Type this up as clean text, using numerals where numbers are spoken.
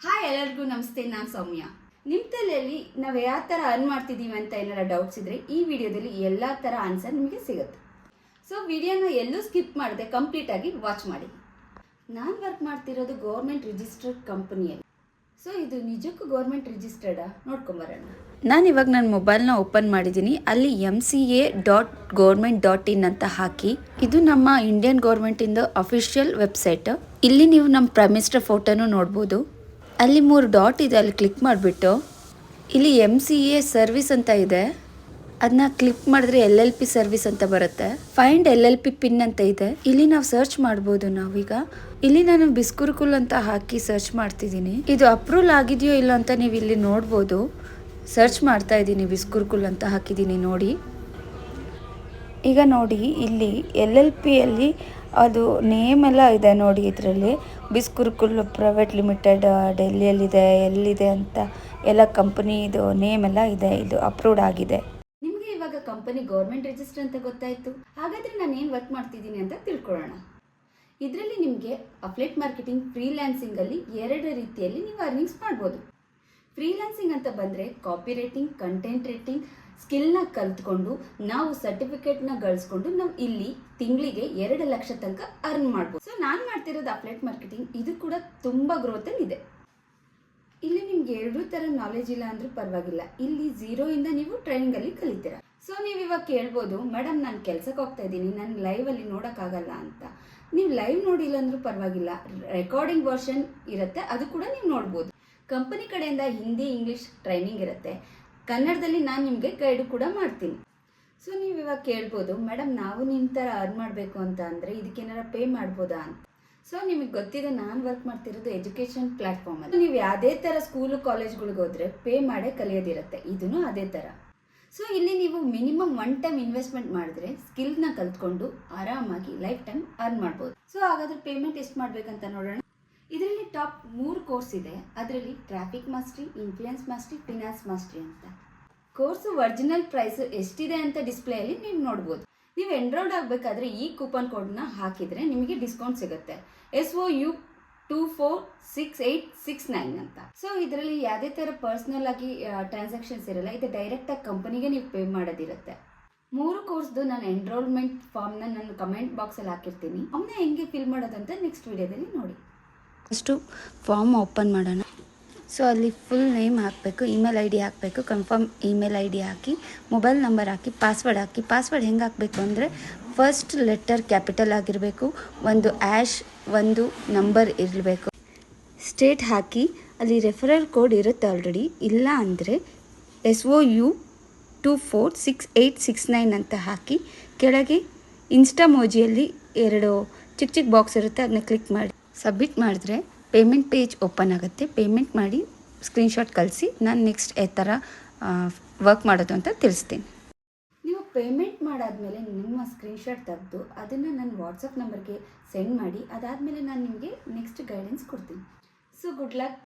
Hi ಎಲ್ಲರಿಗೂ ನಮಸ್ತೆ, ನಾನು ಸೌಮ್ಯ. ನಿಮ್ಮ ತಲೆಯಲ್ಲಿ ನಾವು ಯಾವ ಥರ ಅರ್ನ್ ಮಾಡ್ತಿದ್ದೀವಿ ಅಂತ ಏನಾರ ಡೌಟ್ಸ್ ಇದ್ದರೆ ಈ ವಿಡಿಯೋದಲ್ಲಿ ಎಲ್ಲ ಥರ ಆನ್ಸರ್ ನಿಮಗೆ ಸಿಗುತ್ತೆ. ಸೊ ವಿಡಿಯೋನ ಎಲ್ಲೂ ಸ್ಕಿಪ್ ಮಾಡದೆ ಕಂಪ್ಲೀಟಾಗಿ ವಾಚ್ ಮಾಡಿ. ನಾನು ವರ್ಕ್ ಮಾಡ್ತಿರೋದು ಗೌರ್ಮೆಂಟ್ ರಿಜಿಸ್ಟರ್ಡ್ ಕಂಪನಿಯಲ್ಲಿ. ಸೊ ಇದು ನಿಜಕ್ಕೂ ಗೌರ್ಮೆಂಟ್ ರಿಜಿಸ್ಟರ್ಡಾ ನೋಡ್ಕೊಂಬರೋಣ. ನಾನು ಇವಾಗ ನನ್ನ ಮೊಬೈಲ್ನ ಓಪನ್ ಮಾಡಿದ್ದೀನಿ. ಅಲ್ಲಿ mca.government.in ಅಂತ ಹಾಕಿ, ಇದು ನಮ್ಮ ಇಂಡಿಯನ್ ಗೌರ್ಮೆಂಟಿಂದ ಅಫಿಷಿಯಲ್ ವೆಬ್ಸೈಟ್. ಇಲ್ಲಿ ನೀವು ನಮ್ಮ ಪ್ರೈಮ್ ಮಿನಿಸ್ಟರ್ ಫೋಟೋನು ನೋಡ್ಬೋದು. ಅಲ್ಲಿ 3 ಡಾಟ್ ಇದೆ, ಅಲ್ಲಿ ಕ್ಲಿಕ್ ಮಾಡಿಬಿಟ್ಟು ಇಲ್ಲಿ MCA ಸರ್ವಿಸ್ ಅಂತ ಇದೆ, ಅದನ್ನ ಕ್ಲಿಕ್ ಮಾಡಿದ್ರೆ LLP ಸರ್ವಿಸ್ ಅಂತ ಬರುತ್ತೆ. ಫೈಂಡ್ LLP ಪಿನ್ ಅಂತ ಇದೆ, ಇಲ್ಲಿ ನಾವು ಸರ್ಚ್ ಮಾಡ್ಬೋದು. ನಾವೀಗ ಇಲ್ಲಿ ನಾನು ಬಿಸ್ಕುರುಕುಲ್ ಅಂತ ಹಾಕಿ ಸರ್ಚ್ ಮಾಡ್ತಿದ್ದೀನಿ. ಇದು ಅಪ್ರೂವಲ್ ಆಗಿದೆಯೋ ಇಲ್ಲ ಅಂತ ನೀವು ಇಲ್ಲಿ ನೋಡ್ಬೋದು. ಸರ್ಚ್ ಮಾಡ್ತಾ ಇದ್ದೀನಿ, ಬಿಸ್ಕುರುಕುಲ್ ಅಂತ ಹಾಕಿದ್ದೀನಿ ನೋಡಿ. ಈಗ ನೋಡಿ ಇಲ್ಲಿ LLPಯಲ್ಲಿ ಅದು ನೇಮ್ ಎಲ್ಲ ಇದೆ ನೋಡಿ. ಇದರಲ್ಲಿ ಬಿಸ್ಕುರುಕುಲ್ ಪ್ರೈವೇಟ್ ಲಿಮಿಟೆಡ್ ಡೆಲ್ಲಿಯಲ್ಲಿದೆ, ಎಲ್ಲಿದೆ ಅಂತ ಎಲ್ಲ ಕಂಪನಿದು ನೇಮ್ ಎಲ್ಲ ಇದೆ. ಇದು ಅಪ್ರೂವ್ಡ್ ಆಗಿದೆ. ನಿಮಗೆ ಇವಾಗ ಕಂಪನಿ ಗೌರ್ಮೆಂಟ್ ರಿಜಿಸ್ಟರ್ ಅಂತ ಗೊತ್ತಾಯಿತು. ಹಾಗಾದರೆ ನಾನು ಏನು ವರ್ಕ್ ಮಾಡ್ತಿದ್ದೀನಿ ಅಂತ ತಿಳ್ಕೊಳ್ಳೋಣ. ಇದರಲ್ಲಿ ನಿಮಗೆ ಅಫ್ಲೇಟ್ ಮಾರ್ಕೆಟಿಂಗ್, ಫ್ರೀಲ್ಯಾನ್ಸಿಂಗಲ್ಲಿ 2 ರೀತಿಯಲ್ಲಿ ನೀವು ಅರ್ನಿಂಗ್ಸ್ ಮಾಡ್ಬೋದು. ಫ್ರೀಲ್ಯಾನ್ಸಿಂಗ್ ಅಂತ ಬಂದರೆ ಕಾಪಿ ರೈಟಿಂಗ್, ಕಂಟೆಂಟ್ ರೈಟಿಂಗ್ ಸ್ಕಿಲ್ನ ಕಲ್ತ್ಕೊಂಡು ನಾವು ಸರ್ಟಿಫಿಕೇಟ್ನ ಗಳಿಸ್ಕೊಂಡು ನಾವು ಇಲ್ಲಿ ತಿಂಗಳಿಗೆ 2 ಲಕ್ಷ ತನಕ ಅರ್ನ್ ಮಾಡ್ಬೋದು. ಸೊ ನಾನು ಮಾಡ್ತಿರೋದು ಅಫ್ಲೇಟ್ ಮಾರ್ಕೆಟಿಂಗ್. ಇದು ಕೂಡ ತುಂಬ ಗ್ರೋತಲ್ಲಿ ಇದೆ. ಇಲ್ಲಿ ನಿಮ್ಗೆ 2 ಥರ ನಾಲೆಜ್ ಇಲ್ಲ ಅಂದ್ರೂ ಪರವಾಗಿಲ್ಲ. ಇಲ್ಲಿ 0 ಇಂದ ನೀವು ಟ್ರೈನಿಂಗಲ್ಲಿ ಕಲಿತೀರಾ. ಸೊ ನೀವು ಇವಾಗ ಕೇಳ್ಬೋದು, ಮೇಡಮ್ ನಾನು ಕೆಲ್ಸಕ್ಕೆ ಹೋಗ್ತಾ ಇದ್ದೀನಿ, ನಾನು ಲೈವಲ್ಲಿ ನೋಡೋಕ್ಕಾಗಲ್ಲ ಅಂತ. ನೀವು ಲೈವ್ ನೋಡಿಲ್ಲ ಅಂದ್ರೂ ಪರವಾಗಿಲ್ಲ, ರೆಕಾರ್ಡಿಂಗ್ ವರ್ಷನ್ ಇರುತ್ತೆ, ಅದು ಕೂಡ ನೀವು ನೋಡ್ಬೋದು. ಕಂಪನಿ ಕಡೆಯಿಂದ ಹಿಂದಿ, ಇಂಗ್ಲೀಷ್ ಟ್ರೈನಿಂಗ್ ಇರುತ್ತೆ. ಕನ್ನಡದಲ್ಲಿ ನಾನು ನಿಮಗೆ ಗೈಡು ಕೂಡ ಮಾಡ್ತೀನಿ. ಸೊ ನೀವು ಇವಾಗ ಕೇಳ್ಬೋದು, ಮೇಡಮ್ ನಾವು ನಿಮ್ಮ ಥರ ಅರ್ನ್ ಮಾಡಬೇಕು ಅಂತ ಅಂದರೆ ಇದಕ್ಕೇನಾರ ಪೇ ಮಾಡ್ಬೋದಾ ಅಂತ. ಸೊ ನಿಮಗೆ ಗೊತ್ತಿದೆ, ನಾನು ವರ್ಕ್ ಮಾಡ್ತಿರೋದು ಎಜುಕೇಷನ್ ಪ್ಲ್ಯಾಟ್ಫಾರ್ಮಲ್ಲಿ. ನೀವು ಯಾವುದೇ ಥರ ಸ್ಕೂಲು ಕಾಲೇಜ್ಗಳಿಗೆ ಹೋದರೆ ಪೇ ಮಾಡೇ ಕಲಿಯೋದಿರುತ್ತೆ. ಇದೂ ಅದೇ ಥರ. ಸೊ ಇಲ್ಲಿ ನೀವು ಮಿನಿಮಮ್ 1 ಟೈಮ್ ಇನ್ವೆಸ್ಟ್ಮೆಂಟ್ ಮಾಡಿದ್ರೆ ಸ್ಕಿಲ್ನ ಕಲ್ತ್ಕೊಂಡು ಆರಾಮಾಗಿ ಲೈಫ್ ಟೈಮ್ ಅರ್ನ್ ಮಾಡ್ಬೋದು. ಸೊ ಹಾಗಾದರೆ ಪೇಮೆಂಟ್ ಎಷ್ಟು ಮಾಡಬೇಕಂತ ನೋಡೋಣ. ಇದರಲ್ಲಿ ಟಾಪ್ 3 ಕೋರ್ಸ್ ಇದೆ. ಅದರಲ್ಲಿ traffic mastery, influence mastery, finance mastery ಅಂತ. ಕೋರ್ಸು ಒರಿಜಿನಲ್ ಪ್ರೈಸ್ ಎಷ್ಟಿದೆ ಅಂತ ಡಿಸ್ಪ್ಲೇಯಲ್ಲಿ ನೀವು ನೋಡ್ಬೋದು. ನೀವು ಎನ್ರೋಲ್ಡ್ ಆಗಬೇಕಾದ್ರೆ ಈ ಕೂಪನ್ ಕೋಡ್ನ ಹಾಕಿದರೆ ನಿಮಗೆ ಡಿಸ್ಕೌಂಟ್ ಸಿಗುತ್ತೆ. SOU246869 ಅಂತ. ಸೊ ಇದರಲ್ಲಿ ಯಾವುದೇ ಥರ ಪರ್ಸ್ನಲ್ ಆಗಿ ಟ್ರಾನ್ಸಾಕ್ಷನ್ಸ್ ಇರಲ್ಲ. ಇದು ಡೈರೆಕ್ಟಾಗಿ ಕಂಪನಿಗೆ ನೀವು ಪೇ ಮಾಡೋದಿರುತ್ತೆ. 3 ಕೋರ್ಸ್ದು ನಾನು ಎನ್ರೋಲ್ಮೆಂಟ್ ಫಾರ್ಮ್ನ ನಾನು ಕಮೆಂಟ್ ಬಾಕ್ಸಲ್ಲಿ ಹಾಕಿರ್ತೀನಿ. ಅವನ್ನ ಹೆಂಗೆ ಫಿಲ್ ಮಾಡೋದಂತ ನೆಕ್ಸ್ಟ್ ವಿಡಿಯೋದಲ್ಲಿ ನೋಡಿ. ಫಸ್ಟು ಫಾರ್ಮ್ ಓಪನ್ ಮಾಡೋಣ. ಸೊ ಅಲ್ಲಿ ಫುಲ್ ನೇಮ್ ಹಾಕಬೇಕು, ಇಮೇಲ್ ID ಹಾಕಬೇಕು, ಕನ್ಫರ್ಮ್ ಇಮೇಲ್ ID ಹಾಕಿ, ಮೊಬೈಲ್ ನಂಬರ್ ಹಾಕಿ, ಪಾಸ್ವರ್ಡ್ ಹಾಕಿ. ಪಾಸ್ವರ್ಡ್ ಹೆಂಗೆ ಹಾಕಬೇಕು ಅಂದರೆ ಫಸ್ಟ್ ಲೆಟರ್ ಕ್ಯಾಪಿಟಲ್ ಆಗಿರಬೇಕು, ಒಂದು # ಒಂದು ನಂಬರ್ ಇರಬೇಕು. ಸ್ಟೇಟ್ ಹಾಕಿ, ಅಲ್ಲಿ ರೆಫರಲ್ ಕೋಡ್ ಇರುತ್ತೆ ಆಲ್ರೆಡಿ. ಇಲ್ಲ ಅಂದರೆ SOU246869 ಅಂತ ಹಾಕಿ, ಕೆಳಗೆ ಇನ್ಸ್ಟಾ ಮೋಜಿಯಲ್ಲಿ 2 ಚಿಕ್ಕ ಬಾಕ್ಸ್ ಇರುತ್ತೆ, ಅದನ್ನ ಕ್ಲಿಕ್ ಮಾಡಿ ಸಬ್ಮಿಟ್ ಮಾಡಿದ್ರೆ ಪೇಮೆಂಟ್ ಪೇಜ್ ಓಪನ್ ಆಗುತ್ತೆ. ಪೇಮೆಂಟ್ ಮಾಡಿ ಸ್ಕ್ರೀನ್ಶಾಟ್ ಕಳಿಸಿ, ನಾನು ನೆಕ್ಸ್ಟ್ ಯಾವ ಥರ ವರ್ಕ್ ಮಾಡೋದು ಅಂತ ತಿಳಿಸ್ತೀನಿ. ನೀವು ಪೇಮೆಂಟ್ ಮಾಡಾದಮೇಲೆ ನಿಮ್ಮ ಸ್ಕ್ರೀನ್ಶಾಟ್ ತೆಗೆದು ಅದನ್ನು ನನ್ನ ವಾಟ್ಸಪ್ ನಂಬರ್ಗೆ ಸೆಂಡ್ ಮಾಡಿ. ಅದಾದಮೇಲೆ ನಾನು ನಿಮಗೆ ನೆಕ್ಸ್ಟ್ ಗೈಡೆನ್ಸ್ ಕೊಡ್ತೀನಿ. So good luck.